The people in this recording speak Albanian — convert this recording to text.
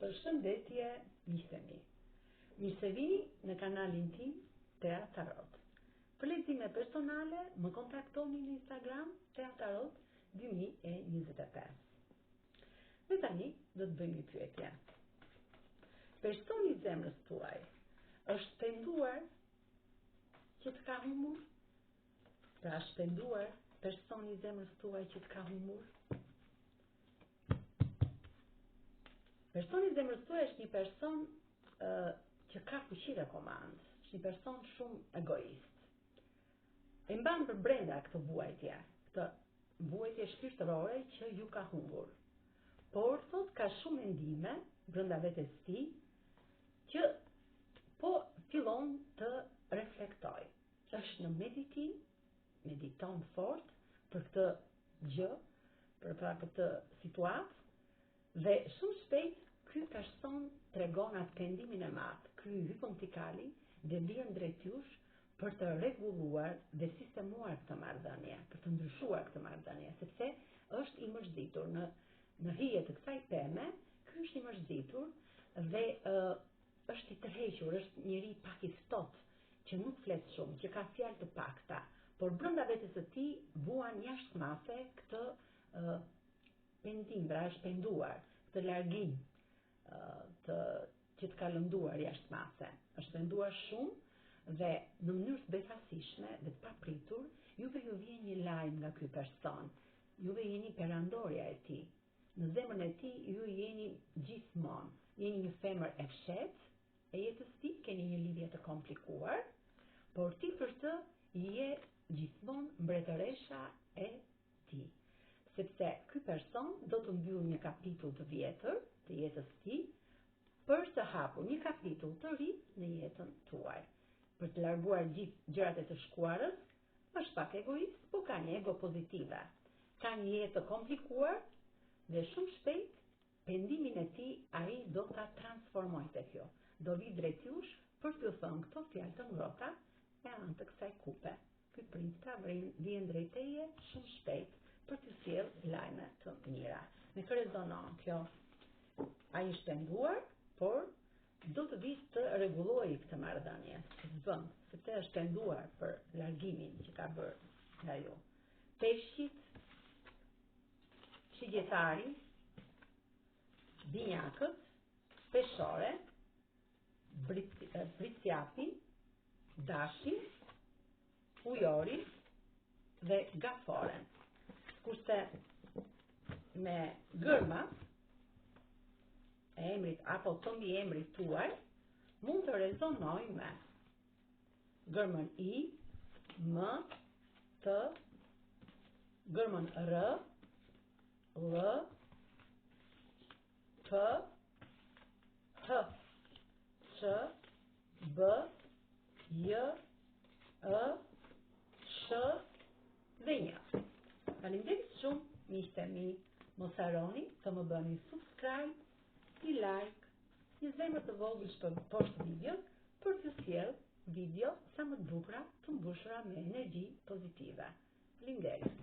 Përshëndetje, miqtë mi. Mirë se vini në kanalin tim Tea Tarot. Për lexime personale, më kontaktoni në Instagram Tea Tarot 2025. Dhe tani do të bëjmë një pyetje. Personi i zemrës tuaj është penduar që të ka humur? Pra është penduar personi i zemrës tuaj që të ka humur? Personi i zemrës tuaj është një person që ka fuqi dhe komandë, është një person shumë egoist. E mban për brenda këtë vuajtje shpirtërore që ju ka humbur. Por thot ka shumë mendime brenda vetes tij që po fillon të reflektoj. Është në mediton fort për këtë gjë, për këtë situatë, dhe shumë shpejt ky person tregon atë pendimin e madh, ky hypotekali dhe vjen drejt jush për të rregulluar dhe sistemuar këtë marrëdhënie, për të ndryshuar këtë marrëdhënie, sepse është i mërzitur në hije të kësaj teme. Ky është i mërzitur dhe është i tërhequr, është njëri pak i ftohtë, që nuk flet shumë, që ka fjalë të pakta, por brenda vetes së tij vuan jashtëmase këtë pendim, pra është penduar, këtë largim që të ka lënduar jashtëmase. Është penduar shumë dhe në mënyrë të befasishme dhe të papritur, juve ju vjen një lajm nga ky person. Juve jeni perandorja e tij. Në zemrën e tij ju jeni gjithmonë. Jeni një femër e fshehtë e jetës tij, keni një lidhje të komplikuar, por ti për të je gjithmonë mbretëresha e tij. Sepse ky person do të mbyll një kapitull të vjetër të jetës tij për të hapur një kapitull të ri në jetën tuaj. Për të larguar gjithë gjërat e të shkuarës, është pak egoist, por ka një ego pozitive. Ka një jetë të komplikuar dhe shumë shpejt pendimin e tij ai do ta transformojë tek ju. Do vi drejt jush për t'ju thënë këto fjalë të ngrohta me anë të kësaj kupe. Ky princ vjen drejt teje shumë shpejt për të sjellë lajme të mira. Me kë rezonon kjo? Ai është penduar, por do të vi të rregullojë këtë marrëdhënie, sepse është penduar për largimin që ka bërë nga ju. Peshqit, shigjetari, binjakët, peshore, britsjapi, dashi, ujori dhe gaforen. Kurse me gërmat e emrit apo të mbi emrit tuaj mund të rezonoj me gërmën I, M, T, gërmën R, L, P, H, Q, B, J, E, Sh dhe një. Faleminderit shumë, miqtë e mi, mos harroni të më bëni subscribe, një like, një zemër të vogël poshtë videos për të sjellë video sa më të bukura të mbushura me energji pozitive. Faleminderit.